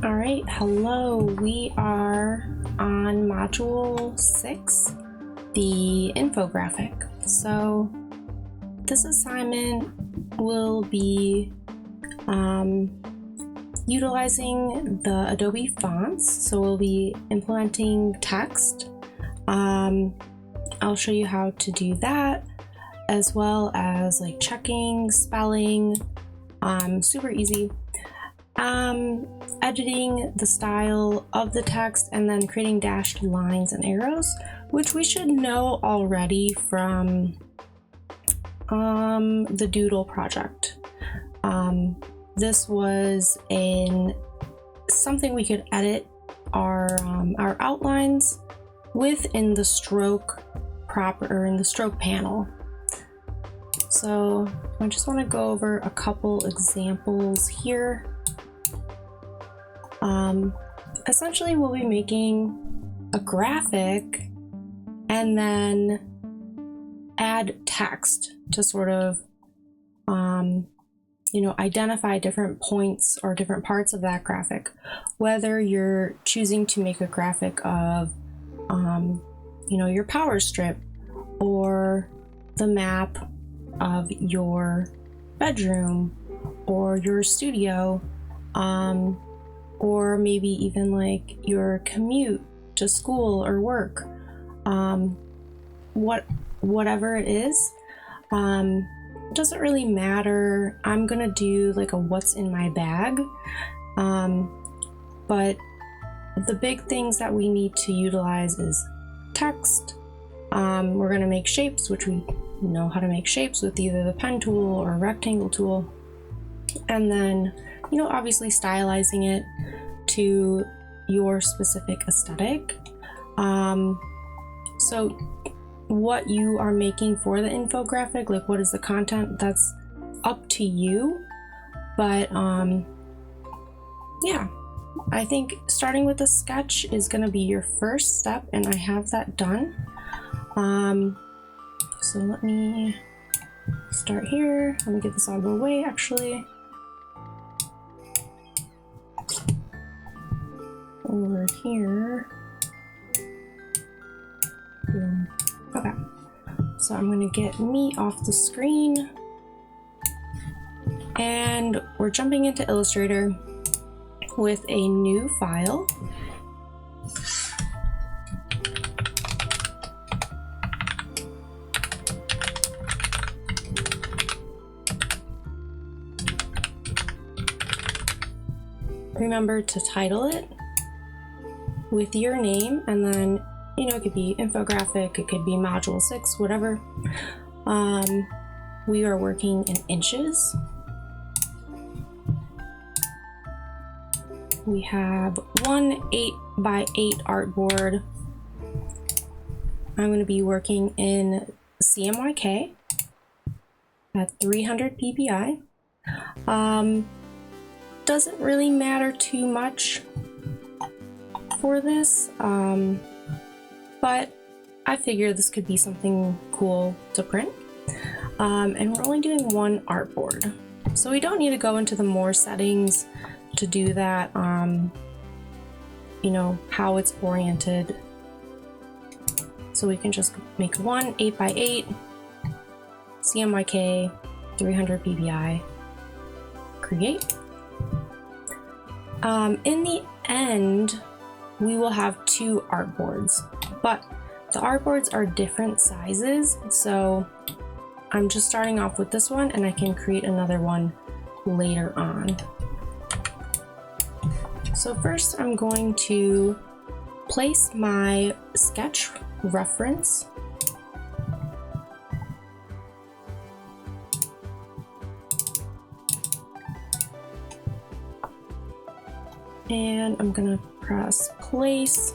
All right, hello. We are on module 6, the infographic. So this assignment will be utilizing the Adobe fonts. So we'll be implementing text. I'll show you how to do that, as well as like checking, spelling, super easy. Editing the style of the text and then creating dashed lines and arrows, which we should know already from the Doodle project. This was something we could edit our outlines with in the stroke panel. So I just want to go over a couple examples here. Essentially we'll be making a graphic and then add text to sort of identify different points or different parts of that graphic, whether you're choosing to make a graphic of your power strip or the map of your bedroom or your studio, or maybe even like your commute to school or work, whatever it is, doesn't really matter. I'm gonna do like a what's in my bag, but the big things that we need to utilize is text. We're gonna make shapes, which we know how to make shapes with either the pen tool or rectangle tool, and then obviously stylizing it to your specific aesthetic. So what you are making for the infographic, like what is the content, that's up to you. But yeah, I think starting with a sketch is going to be your first step, and I have that done. So let me start here. Let me get this out of the way actually. Over here. Boom. Okay, so I'm going to get me off the screen, and we're jumping into Illustrator with a new file. Remember to title it with your name, and then it could be infographic, it could be module 6, whatever. We are working in inches. We have one 8x8 artboard. I'm going to be working in CMYK at 300 ppi. Doesn't really matter too much for this, but I figure this could be something cool to print. And we're only doing one artboard, so we don't need to go into the more settings to do that, how it's oriented. So we can just make one 8x8, CMYK, 300 ppi, create. In the end, we will have 2 artboards, but the artboards are different sizes, so I'm just starting off with this one, and I can create another one later on. So first I'm going to place my sketch reference . And I'm gonna press place.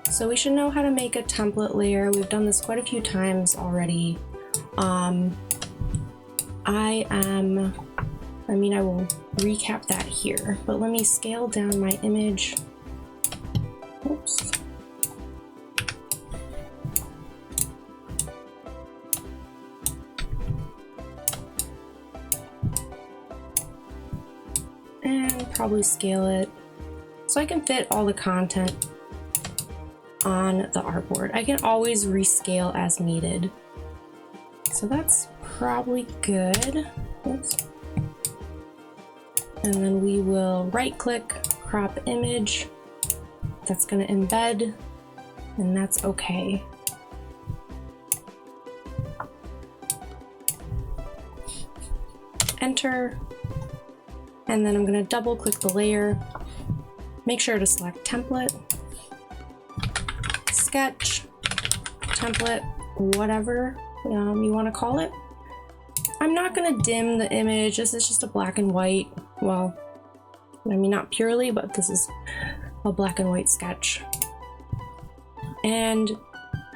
So we should know how to make a template layer. We've done this quite a few times already. I will recap that here, but let me scale down my image. Oops. probably scale it so I can fit all the content on the artboard. I can always rescale as needed. So that's probably good. Oops. And then we will right click, crop image. That's going to embed, and that's okay. Enter, and then I'm going to double click the layer. Make sure to select template, sketch, template, whatever you want to call it. I'm not going to dim the image. This is just a black and white. Well, I mean, not purely, but this is a black and white sketch. And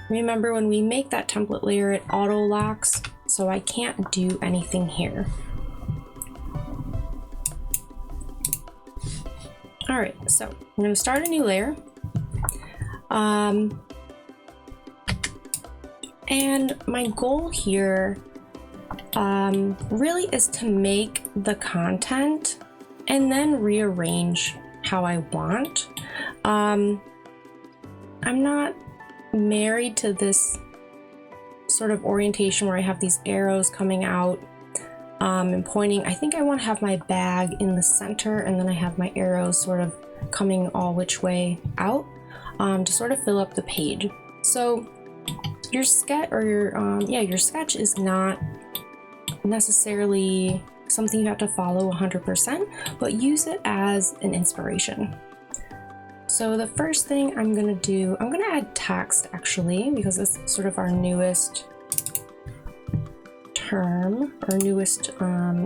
remember, when we make that template layer, it auto locks, so I can't do anything here. All right, so I'm going to start a new layer. And my goal here really is to make the content and then rearrange how I want. I'm not married to this sort of orientation where I have these arrows coming out and pointing. I think I want to have my bag in the center, and then I have my arrows sort of coming all which way out to sort of fill up the page. So your sketch or your sketch is not necessarily something you have to follow 100%, but use it as an inspiration. So the first thing I'm going to do, I'm going to add text actually, because it's sort of our newest term or newest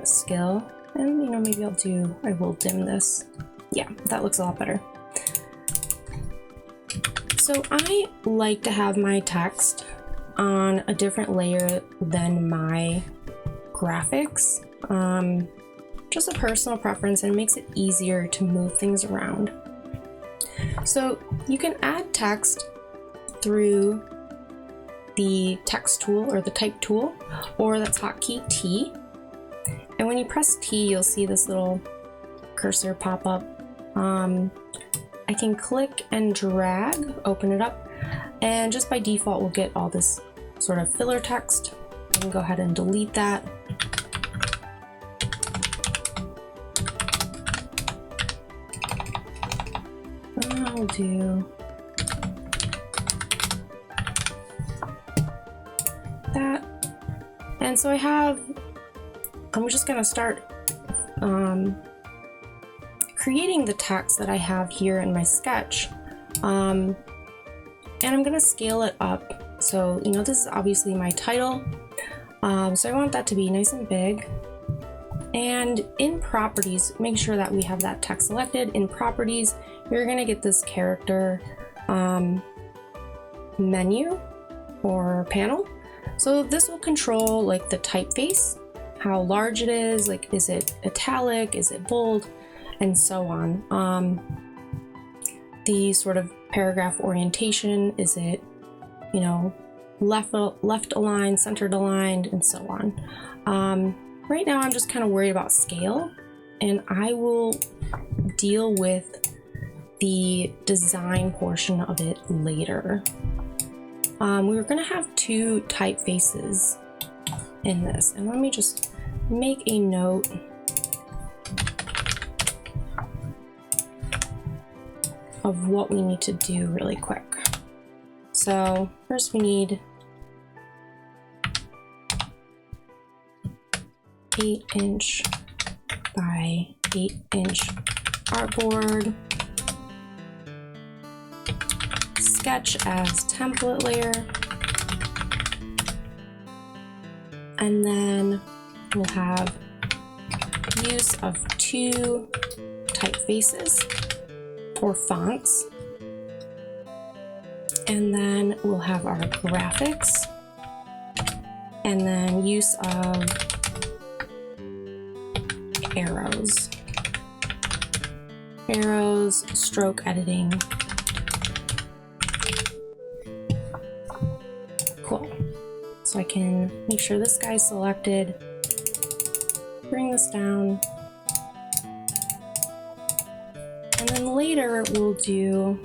skill. And maybe I will dim this. Yeah, that looks a lot better. So I like to have my text on a different layer than my graphics. Just a personal preference, and it makes it easier to move things around. So you can add text through the text tool or the type tool, or that's hotkey T. And when you press T, you'll see this little cursor pop up. I can click and drag, open it up, and just by default we'll get all this sort of filler text. I can go ahead and delete that. I'll do that. And so I'm just gonna start creating the text that I have here in my sketch. And I'm gonna scale it up. So, this is obviously my title. So I want that to be nice and big. And in properties, make sure that we have that text selected. In properties, you're gonna get this character menu or panel. So this will control like the typeface, how large it is, like is it italic, is it bold, and so on. The sort of paragraph orientation, is it, left aligned, centered aligned, and so on. Right now I'm just kind of worried about scale, and I will deal with the design portion of it later. We were gonna have two typefaces in this, and let me just make a note of what we need to do really quick. So first we need 8-inch by 8-inch artboard, sketch as template layer, and then we'll have use of two typefaces or fonts, and then we'll have our graphics, and then use of arrows, stroke editing. Cool. So I can make sure this guy's selected, bring this down, And then later we'll do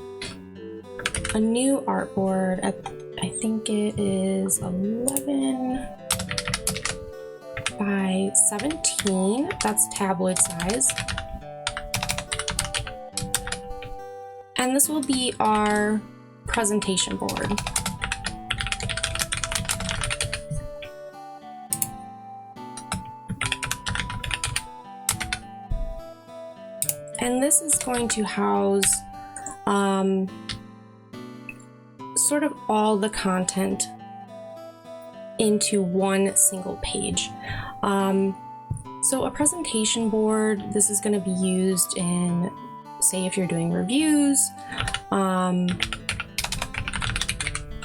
a new artboard at, I think it is 11 by 17. That's tabloid size. And this will be our presentation board. And this is going to house sort of all the content into one single page. So a presentation board, this is going to be used in, say, if you're doing reviews,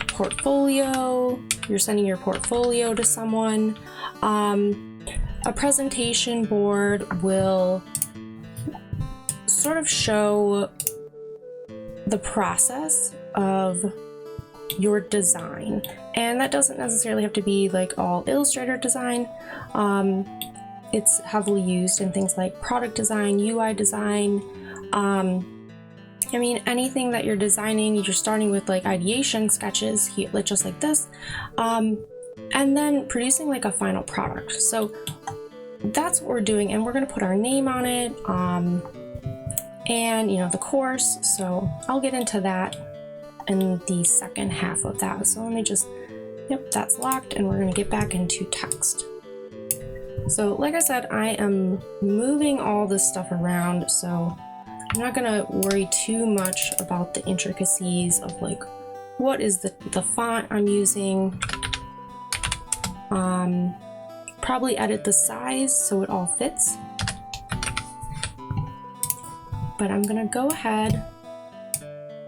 portfolio, you're sending your portfolio to someone. A presentation board will sort of show the process of your design, and that doesn't necessarily have to be like all Illustrator design. It's heavily used in things like product design, UI design. I mean, anything that you're designing, you're starting with like ideation sketches here, like just like this, and then producing like a final product. So that's what we're doing, and we're going to put our name on it, and you know, the course. So I'll get into that in the second half of that. So let me just, yep, that's locked, and we're going to get back into text. So like I said, I am moving all this stuff around, so I'm not going to worry too much about the intricacies of like what is the font I'm using. Probably edit the size so it all fits. But I'm going to go ahead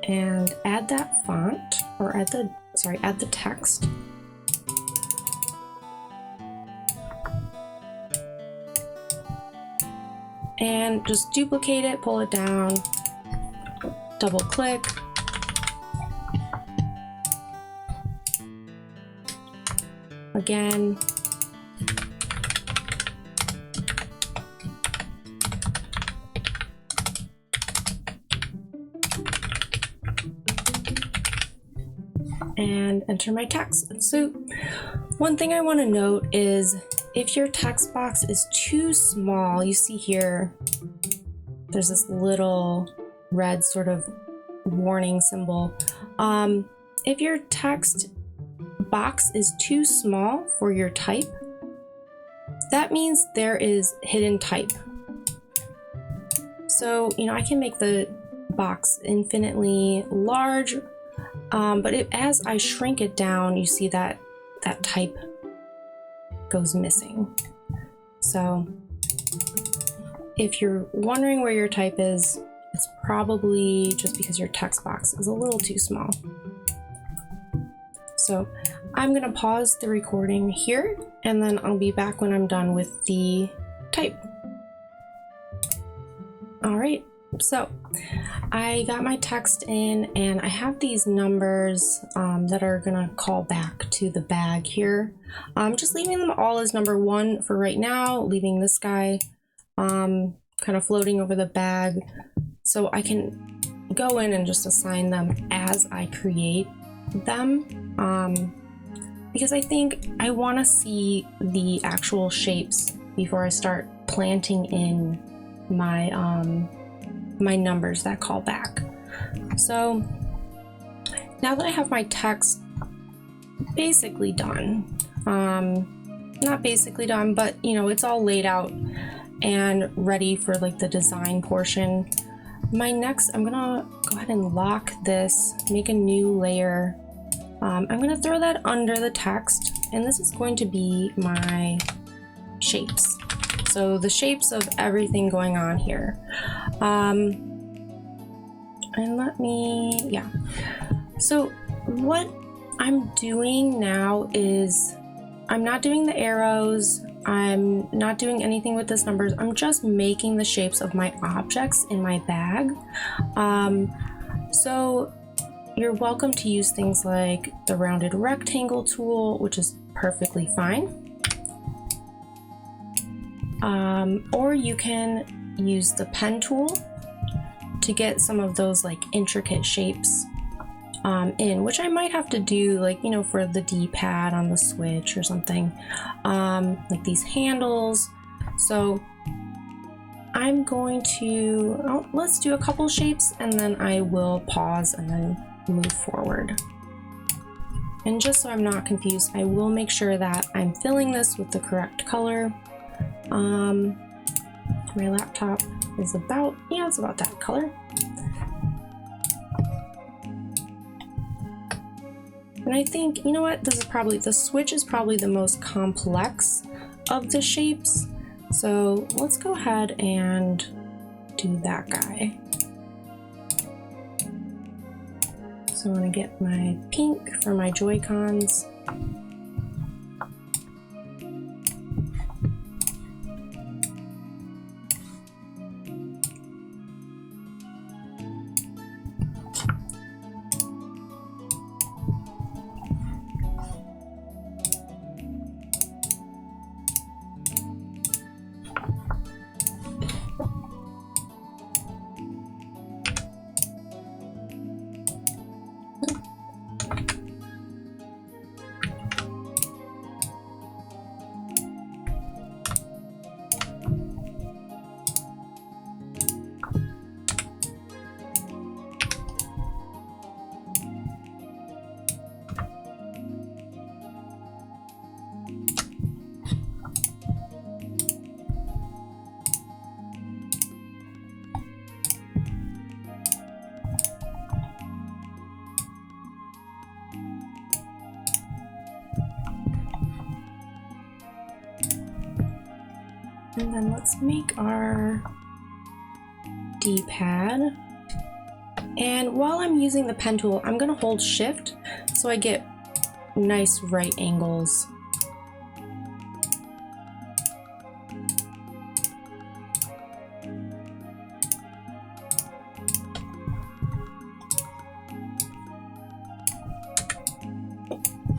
and add that font, or add the text. And just duplicate it, pull it down, double click. Again. And enter my text. So one thing I want to note is if your text box is too small, you see here, there's this little red sort of warning symbol. If your text box is too small for your type, that means there is hidden type. So, you know, I can make the box infinitely large, but as I shrink it down, you see that type goes missing. So if you're wondering where your type is, it's probably just because your text box is a little too small. So I'm gonna pause the recording here, and then I'll be back when I'm done with the type. All right, so I got my text in, and I have these numbers that are gonna call back to the bag here. I'm just leaving them all as number 1 for right now, leaving this guy kind of floating over the bag, so I can go in and just assign them as I create them, because I think I want to see the actual shapes before I start planting in my my numbers that call back. So now that I have my text basically done, not basically done, but you know, it's all laid out and ready for like the design portion. I'm gonna go ahead and lock this, make a new layer. I'm gonna throw that under the text, and this is going to be my shapes. So the shapes of everything going on here. And let me, yeah. So what I'm doing now is I'm not doing the arrows. I'm not doing anything with these numbers. I'm just making the shapes of my objects in my bag. So you're welcome to use things like the rounded rectangle tool, which is perfectly fine. Or you can use the pen tool. to get some of those like intricate shapes in, which I might have to do, like, you know, for the D-pad on the Switch or something, like these handles. So I'm going to, let's do a couple shapes and then I will pause and then move forward. And just so I'm not confused, I will make sure that I'm filling this with the correct color. My laptop is about, yeah, it's about that color. And I think, you know what, this is probably, the Switch is probably the most complex of the shapes. So let's go ahead and do that guy. So I want to get my pink for my Joy-Cons. And then let's make our D-pad. And while I'm using the pen tool, I'm gonna hold Shift so I get nice right angles.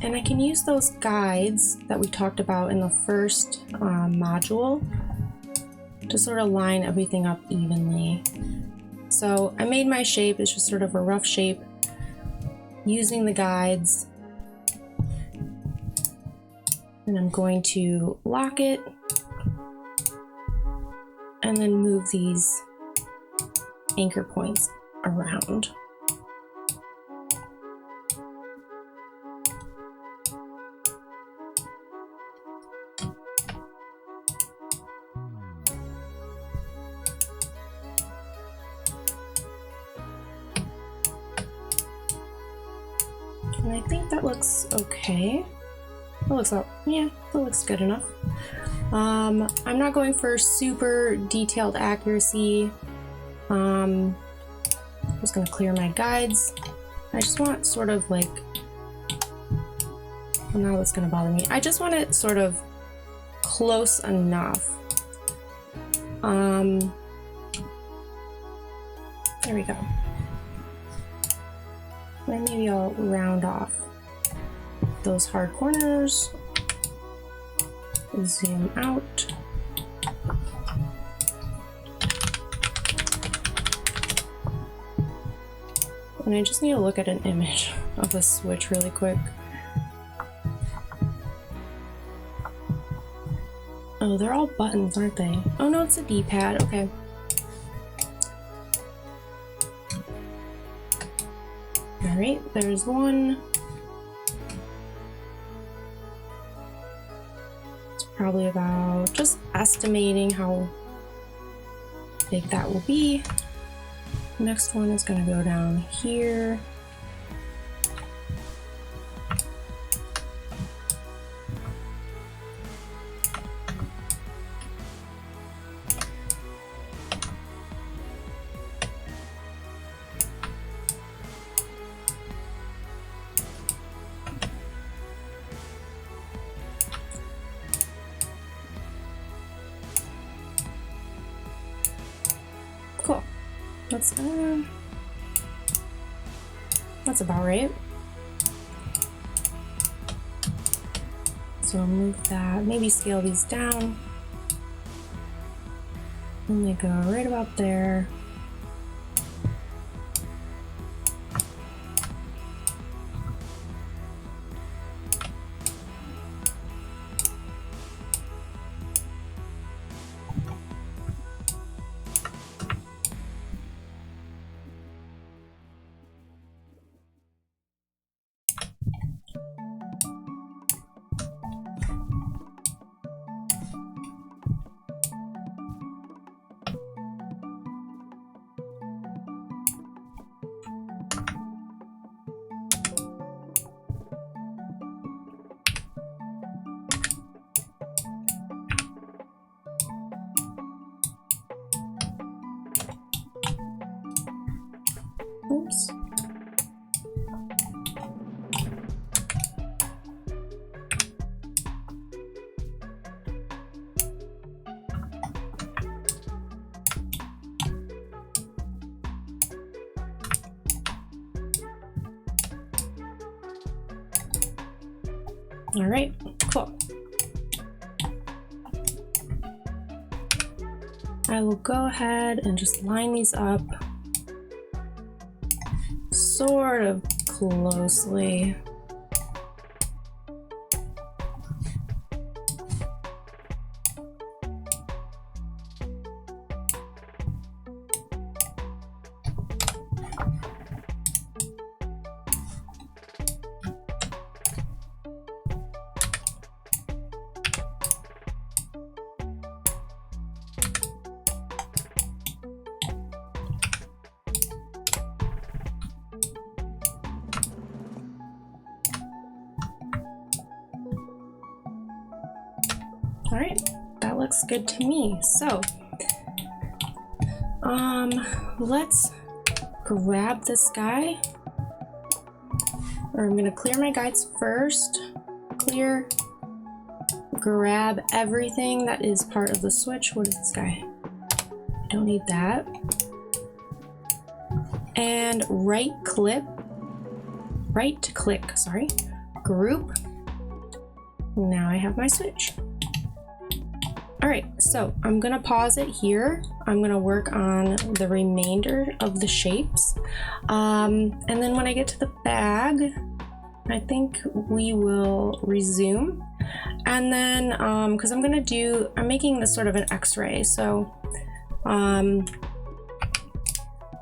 And I can use those guides that we talked about in the first module to sort of line everything up evenly. So I made my shape, it's just sort of a rough shape using the guides. And I'm going to lock it and then move these anchor points around. And I think that looks okay. That looks up, yeah, that looks good enough. I'm not going for super detailed accuracy. I'm just gonna clear my guides. I just want sort of like, now that's gonna bother me. I just want it sort of close enough. There we go. And maybe I'll round off those hard corners. Zoom out. And I just need to look at an image of the Switch really quick. Oh, they're all buttons, aren't they? Oh no, it's a D-pad, okay. Alright, there's one. It's probably about just estimating how big that will be. Next one is going to go down here. Cool. That's about right. So I'll move that, maybe scale these down. And they go right about there. All right, cool. I will go ahead and just line these up sort of closely. All right, that looks good to me. So, let's grab this guy. Or I'm gonna clear my guides first. Clear. Grab everything that is part of the switch. What is this guy? I don't need that. And right click, sorry, group. Now I have my switch. All right, so I'm gonna pause it here. I'm gonna work on the remainder of the shapes. And then when I get to the bag, I think we will resume. And then, because I'm making this sort of an X-ray. So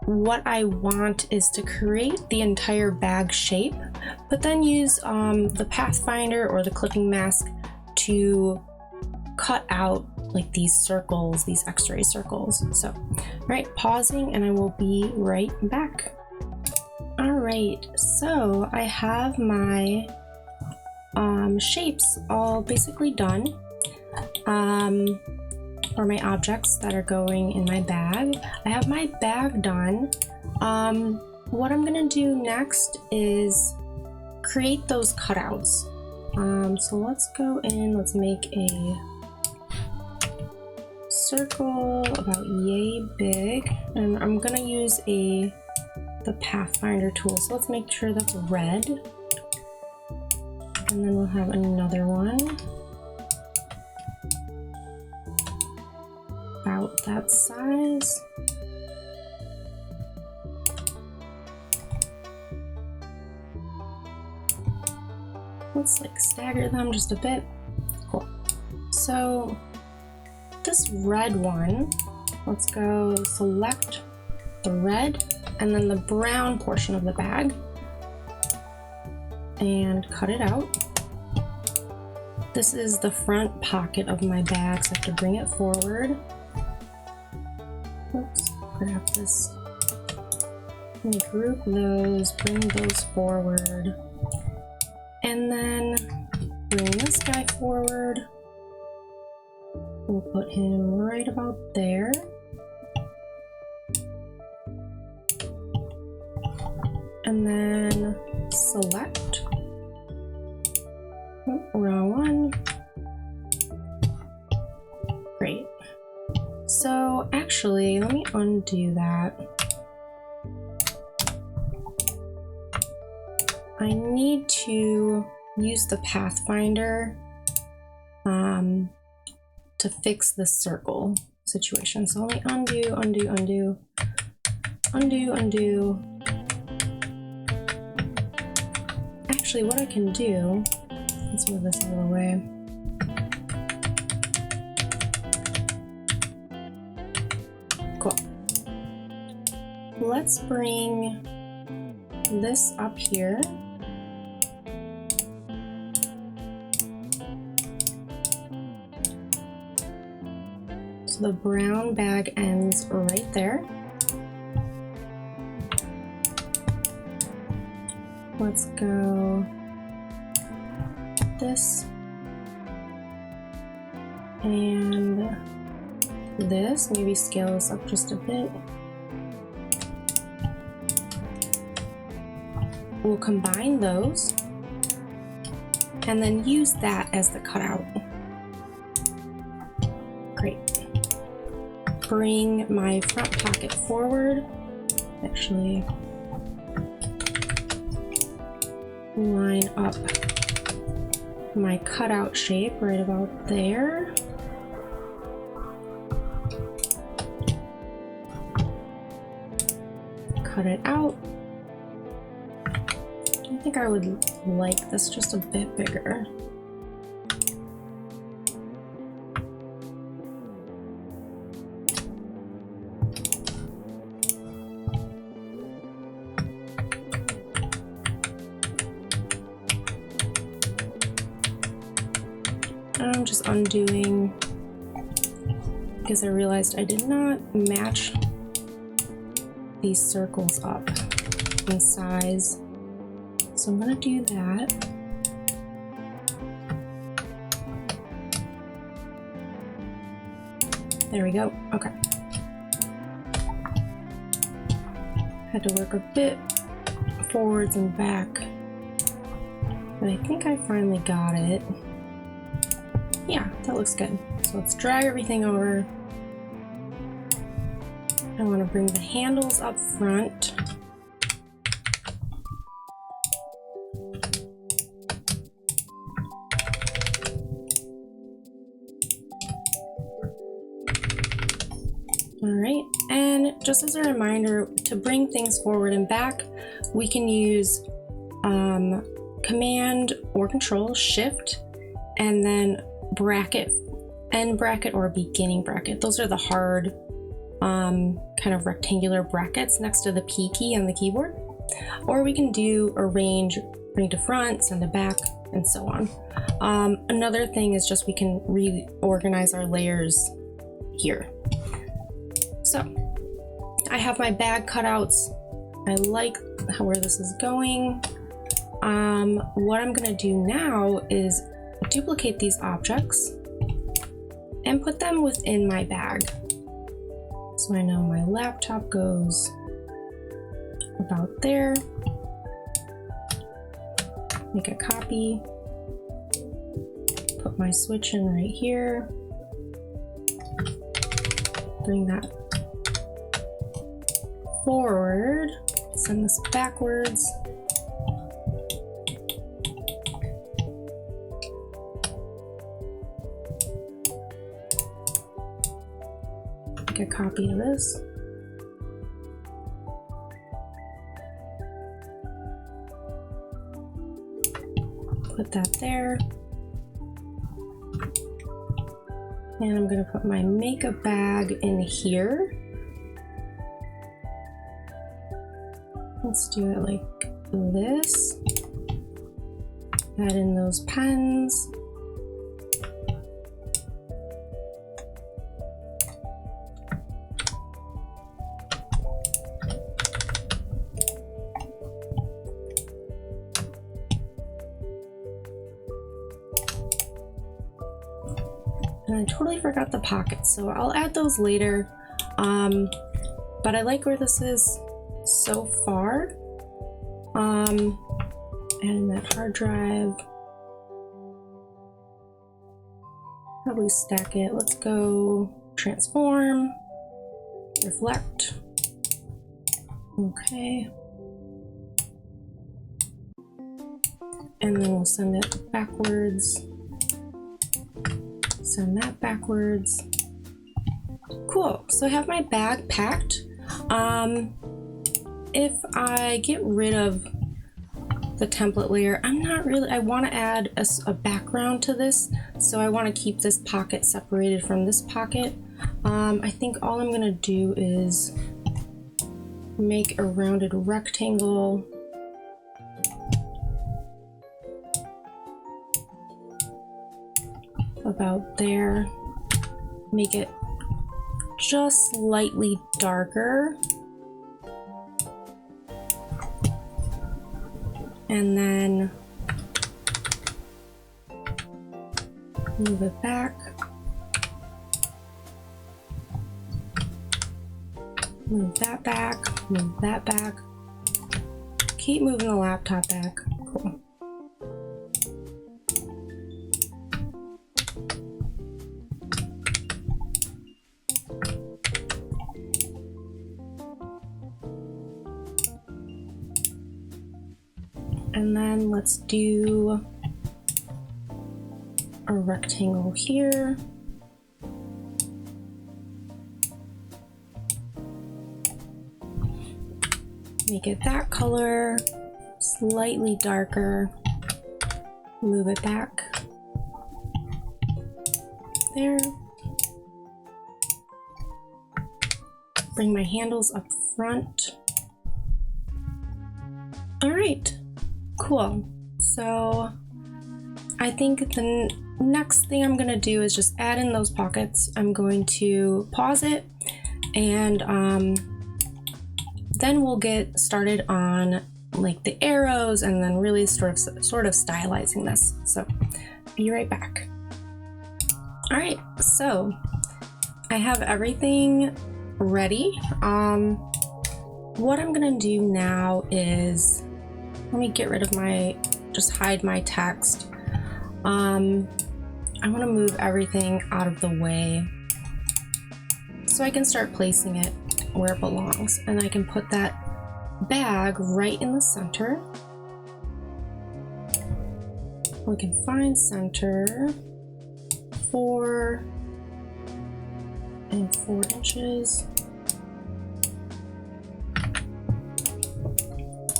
what I want is to create the entire bag shape, but then use the Pathfinder or the clipping mask to cut out like these circles, these X-ray circles. So, all right, pausing, and I will be right back. All right, so I have my shapes all basically done, or my objects that are going in my bag. I have my bag done. What I'm gonna do next is create those cutouts. So let's go in, let's make a circle about yay big, and I'm gonna use the Pathfinder tool. So let's make sure that's red, and then we'll have another one about that size. Let's like stagger them just a bit. Cool. So this red one, let's go select the red and then the brown portion of the bag and cut it out. This is the front pocket of my bag, so I have to bring it forward. Oops, grab this. Let me group those, bring those forward. And then bring this guy forward. We'll put him right about there. And then select. Oh, wrong one. Great. So actually, let me undo that. I need to use the Pathfinder to fix this circle situation. So let me undo, undo, undo, undo, undo. Actually, what I can do, let's move this out of the way. Cool. Let's bring this up here. So the brown bag ends right there. Let's go this and this. Maybe scale this up just a bit. We'll combine those and then use that as the cutout. Great. Bring my front pocket forward. Actually, line up my cutout shape right about there. Cut it out. I think I would like this just a bit bigger. I'm just undoing because I realized I did not match these circles up in size. So I'm gonna do that. There we go. Okay. Had to work a bit forwards and back, but I think I finally got it. Yeah, that looks good. So let's drag everything over. I want to bring the handles up front. All right, and just as a reminder, to bring things forward and back, we can use Command or Control Shift and then bracket, end bracket or beginning bracket. Those are the hard kind of rectangular brackets next to the P key on the keyboard. Or we can do arrange, bring to front, send to back, and so on. Another thing is just we can reorganize our layers here. So I have my bag cutouts. I like where this is going. What I'm gonna do now is duplicate these objects and put them within my bag. So I know my laptop goes about there. Make a copy. Put my switch in right here. Bring that forward. Send this backwards. Make a copy of this. Put that there. And I'm going to put my makeup bag in here. Let's do it like this. Add in those pens. And I totally forgot the pockets, so I'll add those later. But I like where this is so far. Adding that hard drive. Probably stack it. Let's go transform, reflect. Okay. And then we'll send it backwards. Send that backwards. Cool, so I have my bag packed. If I get rid of the template layer, I want to add a background to this, so I want to keep this pocket separated from this pocket. I think all I'm gonna do is make a rounded rectangle. About there. Make it just slightly darker. And then move it back. Move that back, move that back. Keep moving the laptop back. Cool. And then let's do a rectangle here. Make it that color, slightly darker. Move it back. There. Bring my handles up front. All right, cool. So I think the next thing I'm gonna do is just add in those pockets. I'm going to pause it, and then we'll get started on like the arrows and then really sort of stylizing this. So be right back. All right, so I have everything ready. What I'm gonna do now is, let me get rid of just hide my text. I wanna move everything out of the way so I can start placing it where it belongs. And I can put that bag right in the center. We can find center, 4 and 4 inches.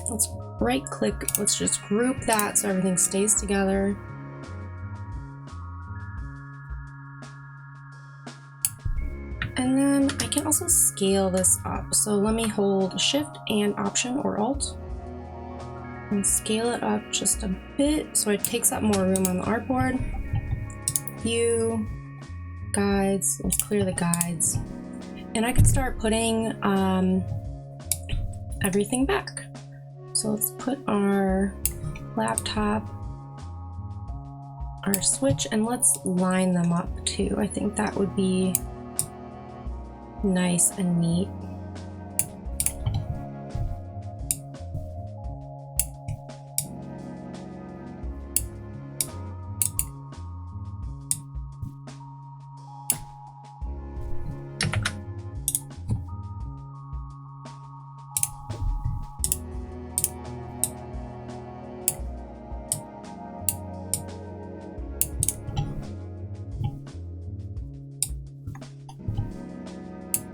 Let's right click, let's just group that so everything stays together. And then I can also scale this up. So let me hold Shift and Option or Alt and scale it up just a bit so it takes up more room on the artboard. View, guides, let's clear the guides. And I can start putting everything back. So let's put our laptop, our switch, and let's line them up too. I think that would be nice and neat.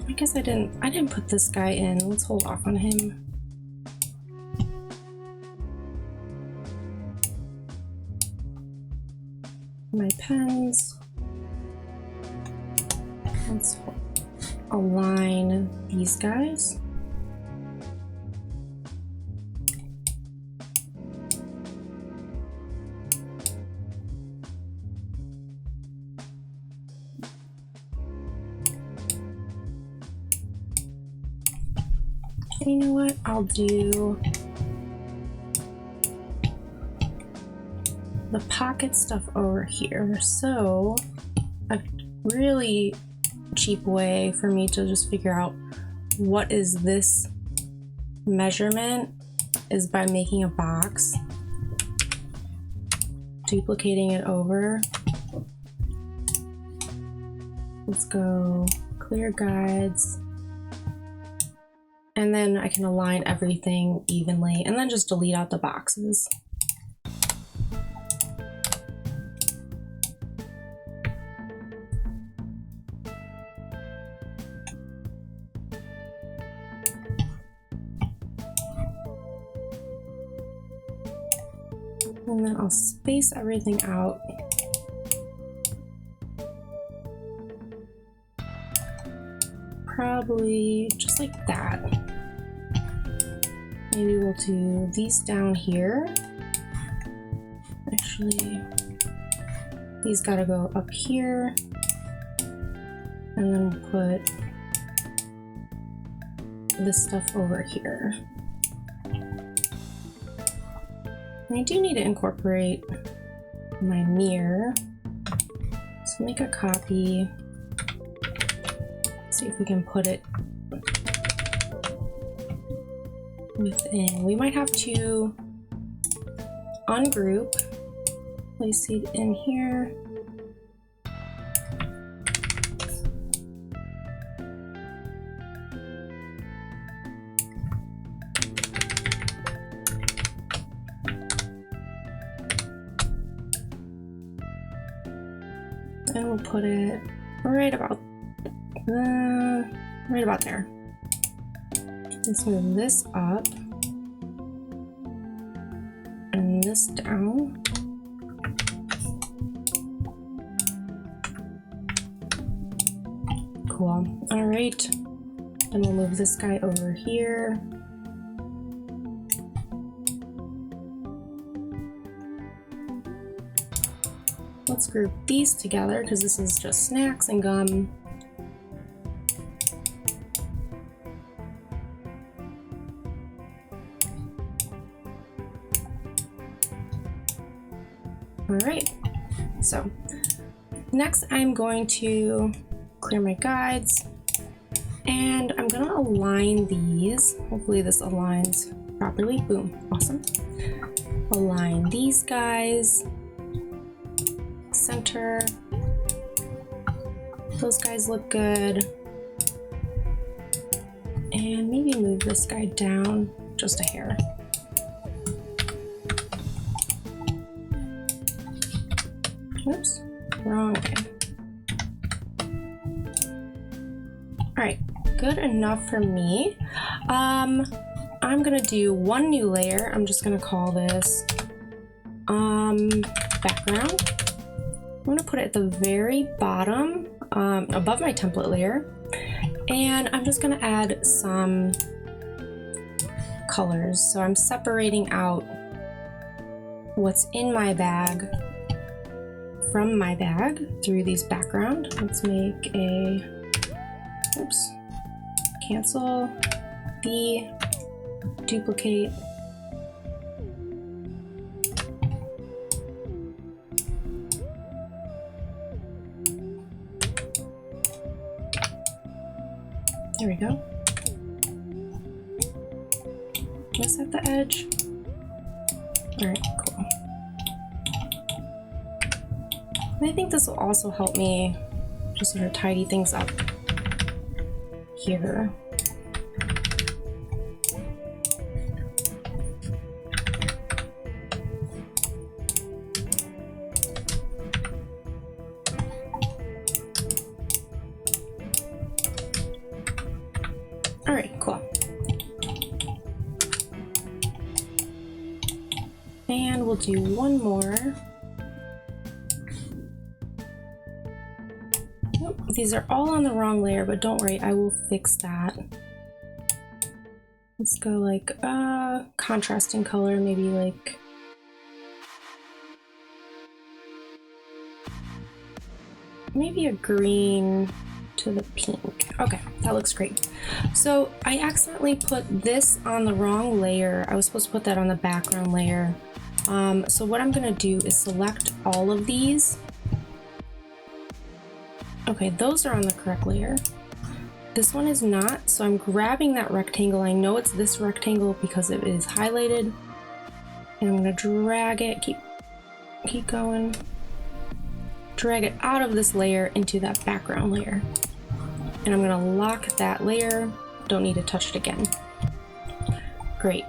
I guess I didn't put this guy in. Let's hold off on him. My pens. Let's align these guys. You know what? I'll do the pocket stuff over here. So a really cheap way for me to just figure out what is this measurement is by making a box, duplicating it over. Let's go clear guides. And then I can align everything evenly and then just delete out the boxes. And then I'll space everything out. Probably just like that. Maybe we'll do these down here. Actually, these gotta go up here. And then we'll put this stuff over here. And I do need to incorporate my mirror. So make a copy. See if we can put it within. We might have to ungroup, place it in here. and we'll put it right about there. Let's move this up and this down. Cool. All right. Then we'll move this guy over here. Let's group these together because this is just snacks and gum. All right. So next I'm going to clear my guides and I'm gonna align these. Hopefully this aligns properly. Boom, awesome. Align these guys, center. Those guys look good. And maybe move this guy down just a hair. Oops, wrong way. All right, good enough for me. I'm gonna do one new layer. I'm just gonna call this background. I'm gonna put it at the very bottom, above my template layer. And I'm just gonna add some colors. So I'm separating out what's in my bag from my bag through these background. Let's make a, oops, cancel, B, duplicate. There we go. Just at the edge. All right, cool. And I think this will also help me just sort of tidy things up here. All right, cool. And we'll do one more. Nope, these are all on the wrong layer, but don't worry, I will fix that. Let's go like contrasting color, maybe like a green to the pink. Okay, that looks great. So I accidentally put this on the wrong layer. I was supposed to put that on the background layer. So what I'm gonna do is select all of these. Okay, those are on the correct layer. This one is not, so I'm grabbing that rectangle. I know it's this rectangle because it is highlighted. And I'm gonna drag it, keep going. Drag it out of this layer into that background layer. And I'm gonna lock that layer. Don't need to touch it again. Great.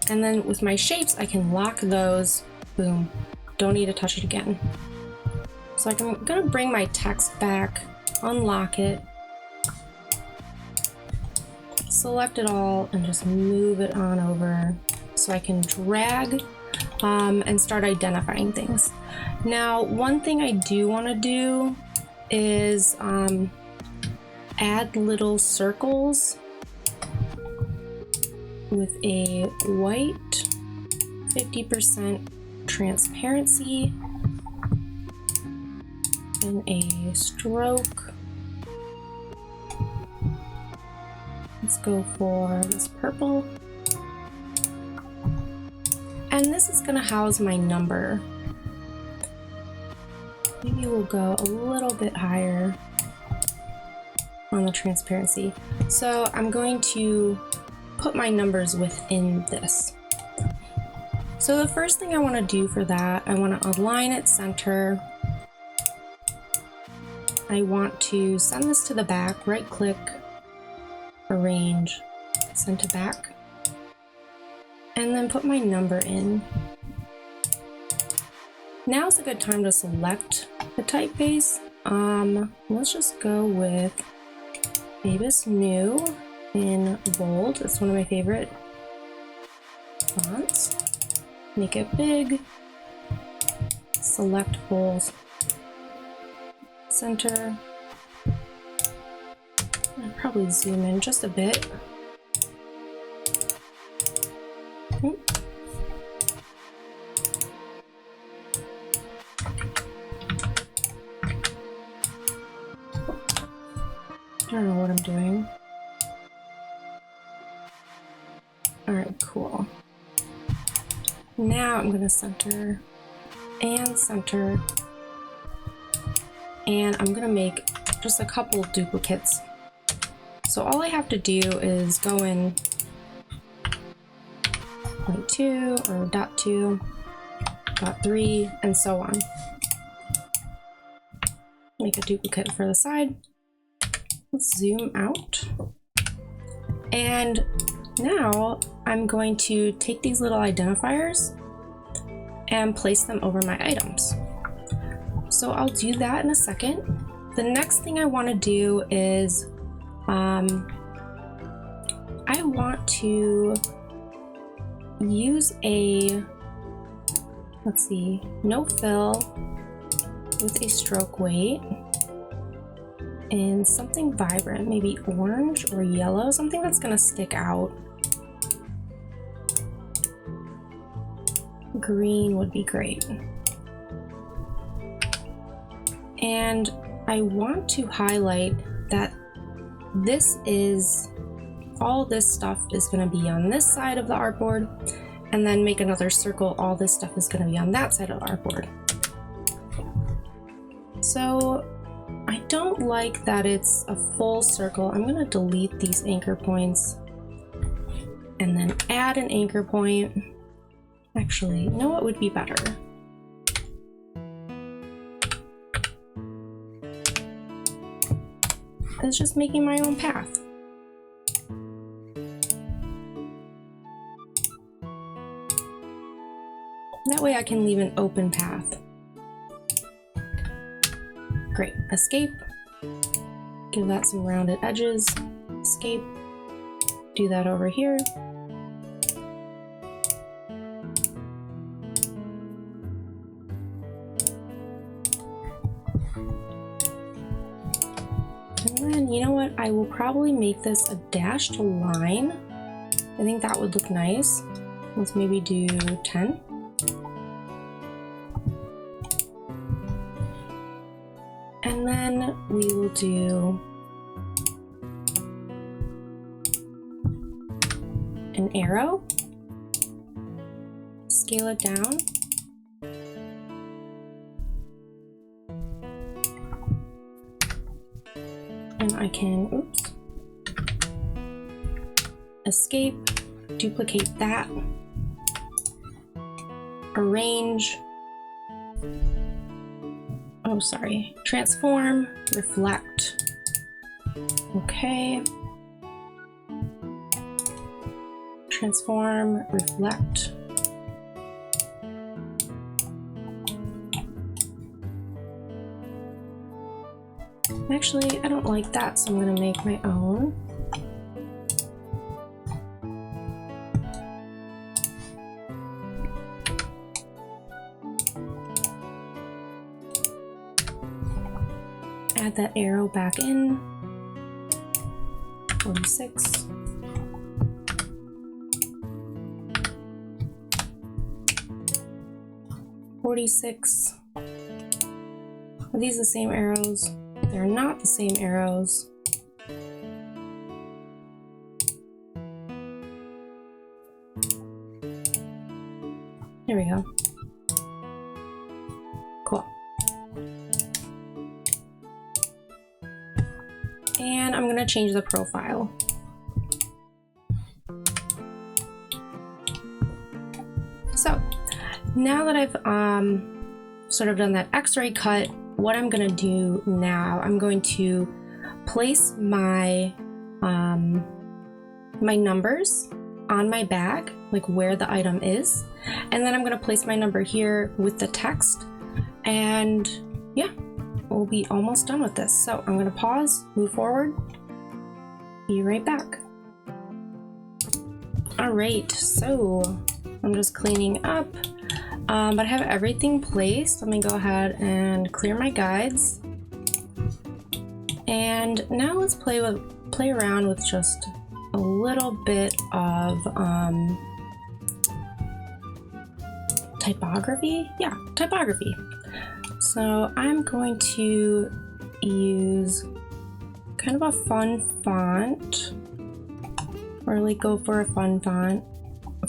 And then with my shapes, I can lock those. Boom. Don't need to touch it again. So I'm gonna bring my text back, unlock it, select it all, and just move it on over so I can drag and start identifying things. Now, one thing I do want to do is add little circles with a white 50% transparency and a stroke. Let's go for this purple. And this is gonna house my number. Maybe we'll go a little bit higher on the transparency. So I'm going to put my numbers within this. So the first thing I want to do for that, I want to align it center. I want to send this to the back, right click, arrange, send to back, and then put my number in. Now's a good time to select The typeface, let's just go with Babus New in bold. It's one of my favorite fonts. Make it big. Select bold. Center. I'll probably zoom in just a bit. I don't know what I'm doing. Alright, cool. Now I'm gonna center and center. And I'm gonna make just a couple of duplicates. So all I have to do is go in 0.2 or .2, .3, and so on. Make a duplicate for the side. Let's zoom out. And now I'm going to take these little identifiers and place them over my items. So I'll do that in a second. The next thing I want to do is I want to use a, let's see, no fill with a stroke weight and something vibrant, maybe orange or yellow, something that's gonna stick out. Green would be great. And I want to highlight that this is, all this stuff is gonna be on this side of the artboard, and then make another circle, all this stuff is gonna be on that side of the artboard. So I don't like that it's a full circle. I'm gonna delete these anchor points and then add an anchor point. Actually, you know what would be better? It's just making my own path. That way I can leave an open path. Great, escape. Give that some rounded edges. Escape. Do that over here. And then, you know what? I will probably make this a dashed line. I think that would look nice. Let's maybe do 10. And then we will do an arrow, scale it down, and I can, oops, escape, duplicate that, arrange, oh sorry, transform, reflect, okay, transform, reflect, actually I don't like that, so I'm gonna make my own. Add that arrow back in. 46. Are these the same arrows? They're not the same arrows. There we go. Cool. And I'm gonna change the profile. So now that I've sort of done that X-ray cut, what I'm gonna do now, I'm going to place my my numbers on my bag, like where the item is, and then I'm gonna place my number here with the text, and yeah, we'll be almost done with this. So I'm gonna pause, move forward, be right back. All right, so I'm just cleaning up, but I have everything placed. Let me go ahead and clear my guides. And now let's play around with just a little bit of typography. Yeah, typography. So I'm going to use kind of a fun font, or like go for a fun font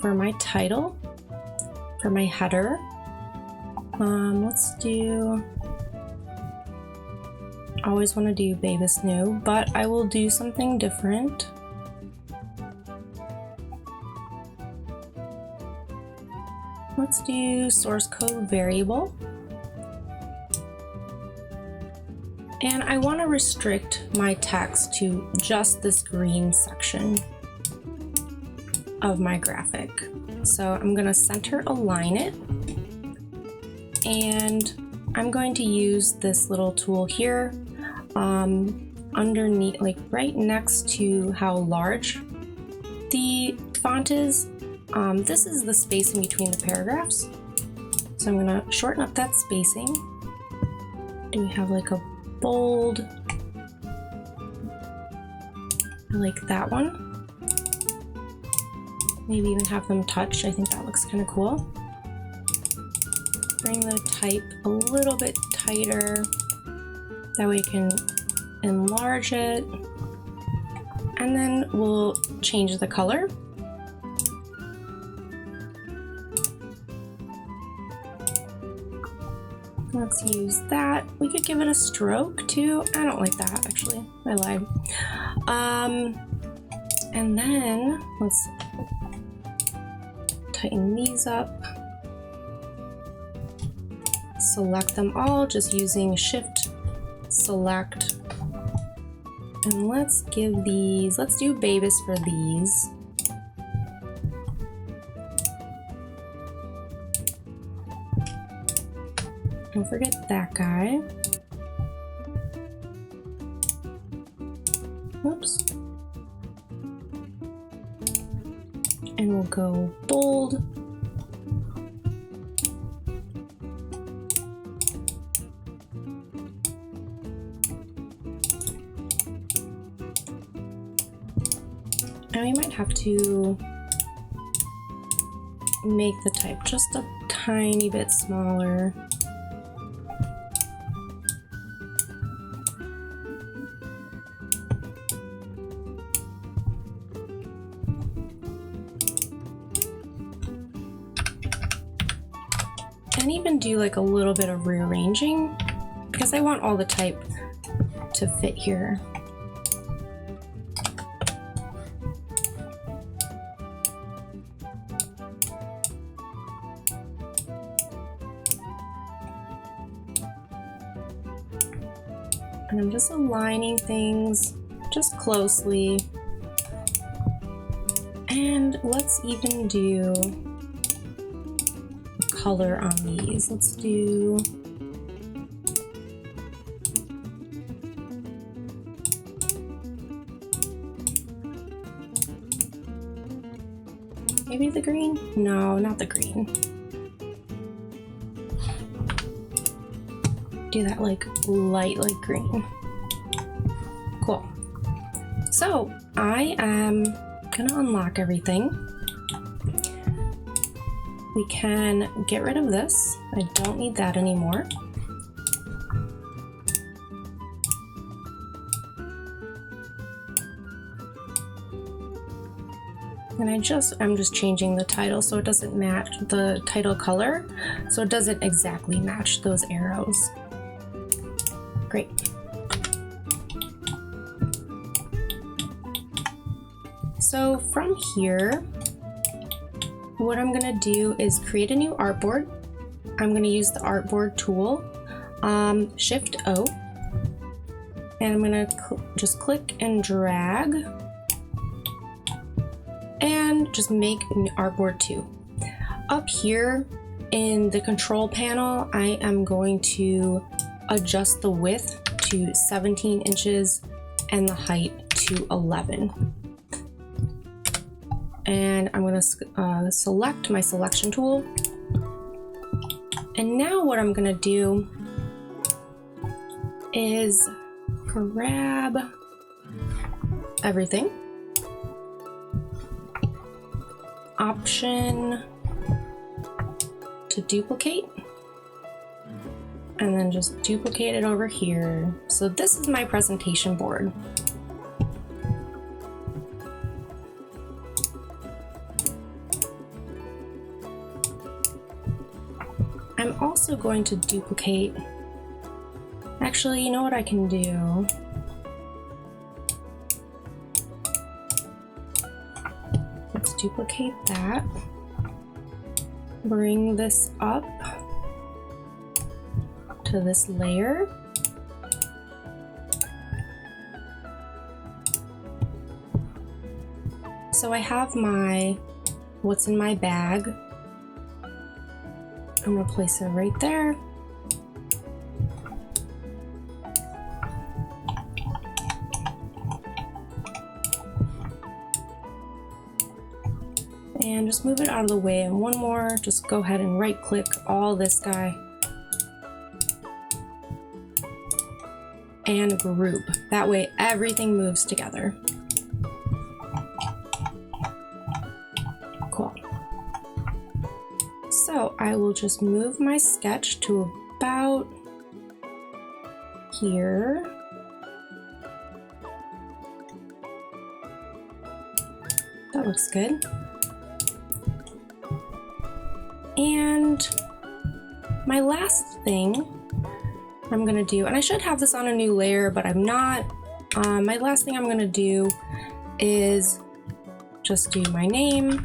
for my title, for my header. Let's do, I always want to do Babus New, but I will do something different. Let's do source code variable. And I want to restrict my text to just this green section of my graphic. So I'm going to center align it, and I'm going to use this little tool here underneath, like right next to how large the font is. This is the spacing between the paragraphs. So I'm going to shorten up that spacing. Do we have like a bold? I like that one. Maybe even have them touch. I think that looks kind of cool. Bring the type a little bit tighter. That way you can enlarge it. And then we'll change the color. Let's use that. We could give it a stroke too. I don't like that actually. I lied. And then let's tighten these up. Select them all just using Shift Select. And let's give these, let's do Babus for these. Don't forget that guy. Oops. And we'll go bold. And we might have to make the type just a tiny bit smaller. And even do like a little bit of rearranging because I want all the type to fit here. And I'm just aligning things just closely. And let's even do color on these. Let's do maybe the green? No, not the green. Do that like light green. Cool. So I am gonna unlock everything. We can get rid of this. I don't need that anymore. And I'm just changing the title so it doesn't match the title color, so it doesn't exactly match those arrows. Great. So from here, what I'm gonna do is create a new artboard. I'm gonna use the artboard tool, Shift O, and I'm gonna just click and drag and just make an artboard 2. Up here in the control panel, I am going to adjust the width to 17 inches and the height to 11. And I'm going to select my selection tool. And now what I'm going to do is grab everything. Option to duplicate. And then just duplicate it over here. So this is my presentation board. I'm also going to duplicate, actually, you know what I can do? Let's duplicate that. Bring this up to this layer. So I have my what's in my bag. I'm gonna place it right there. And just move it out of the way. And one more, just go ahead and right click all this guy. And group. That way everything moves together. Cool. So I will just move my sketch to about here. That looks good. And my last thing I'm gonna do, and I should have this on a new layer, but I'm not. My last thing I'm gonna do is just do my name.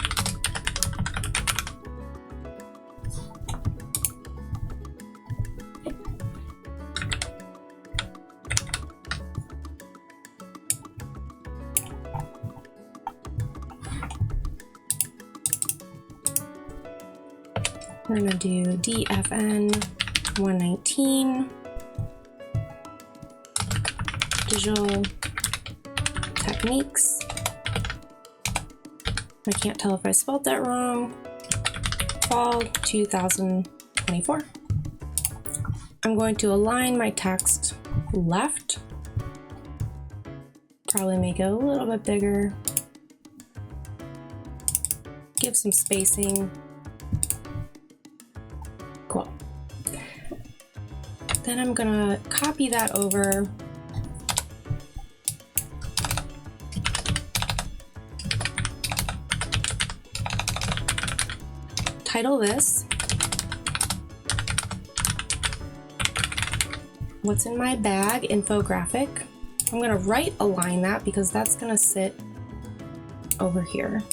We're gonna do DFN 119. Digital techniques. I can't tell if I spelled that wrong. Fall 2024. I'm going to align my text left. Probably make it a little bit bigger. Give some spacing. Cool. Then I'm gonna copy that over. Title this What's in my bag infographic. I'm gonna right align that because that's gonna sit over here.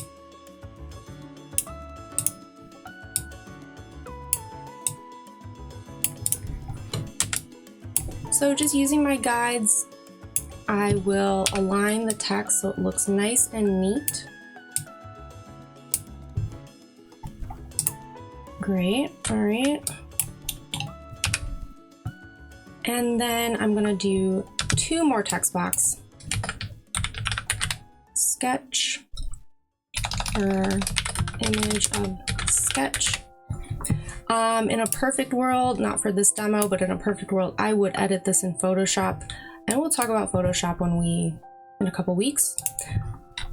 So just using my guides, I will align the text so it looks nice and neat. Great, all right. And then I'm gonna do 2 more text box. Sketch or image of sketch. In a perfect world, not for this demo, but in a perfect world, I would edit this in Photoshop, and we'll talk about Photoshop in a couple weeks,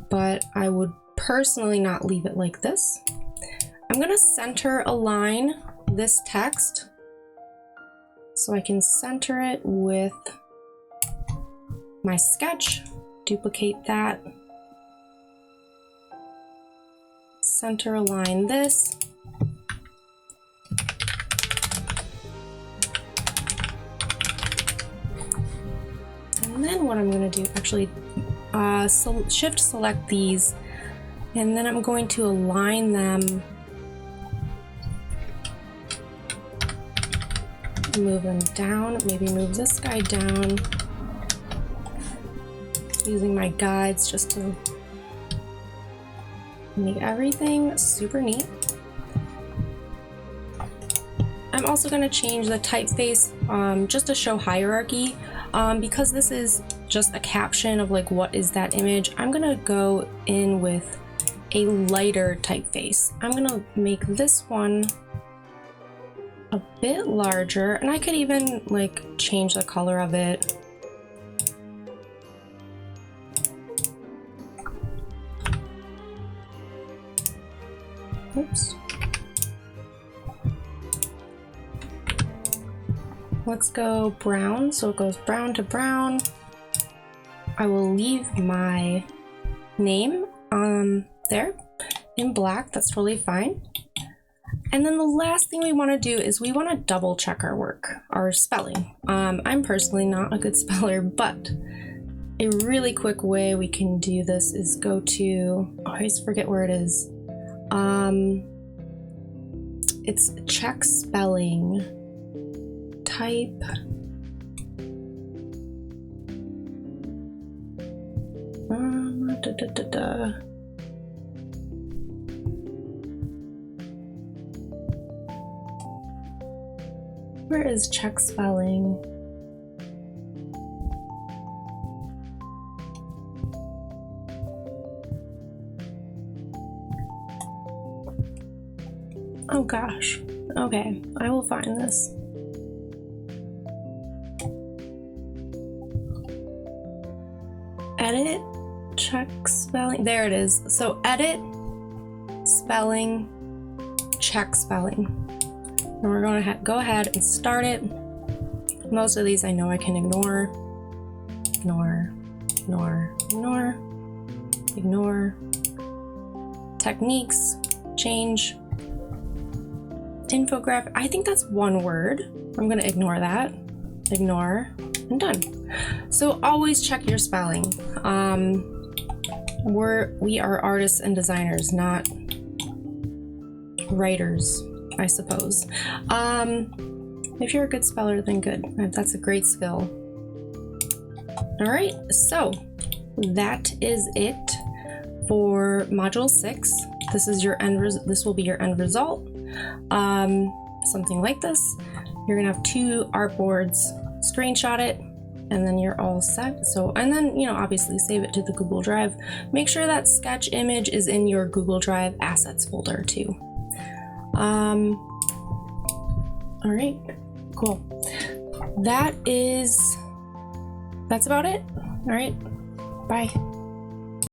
but I would personally not leave it like this. I'm gonna center align this text so I can center it with my sketch, duplicate that, center align this. And then what I'm going to do, actually, shift select these, and then I'm going to align them, move them down, maybe move this guy down, using my guides just to make everything super neat. I'm also going to change the typeface just to show hierarchy. Because this is just a caption of like what is that image, I'm going to go in with a lighter typeface. I'm going to make this one a bit larger, and I could even like change the color of it. Oops. Let's go brown, so it goes brown to brown. I will leave my name there in black, that's totally fine. And then the last thing we want to do is we want to double check our work, our spelling. I'm personally not a good speller, but a really quick way we can do this is go to, I always forget where it is. It's check spelling, type. Where is check spelling? Oh gosh. Okay, I will find this. Edit, check spelling. There it is. So edit, spelling, check spelling. And we're going to go ahead and start it. Most of these I know I can ignore. Ignore. Techniques, change. Infographic, I think that's one word. I'm going to ignore that. Ignore, and done. So always check your spelling. We are artists and designers, not writers, I suppose. If you're a good speller, then good. That's a great skill. All right, so that is it for module 6. This is your end. This will be your end result. Something like this. You're gonna have 2 artboards. Screenshot it, and then you're all set. So, and then, you know, obviously save it to the Google Drive. Make sure that sketch image is in your Google Drive assets folder too. All right, cool. That's about it. All right, bye.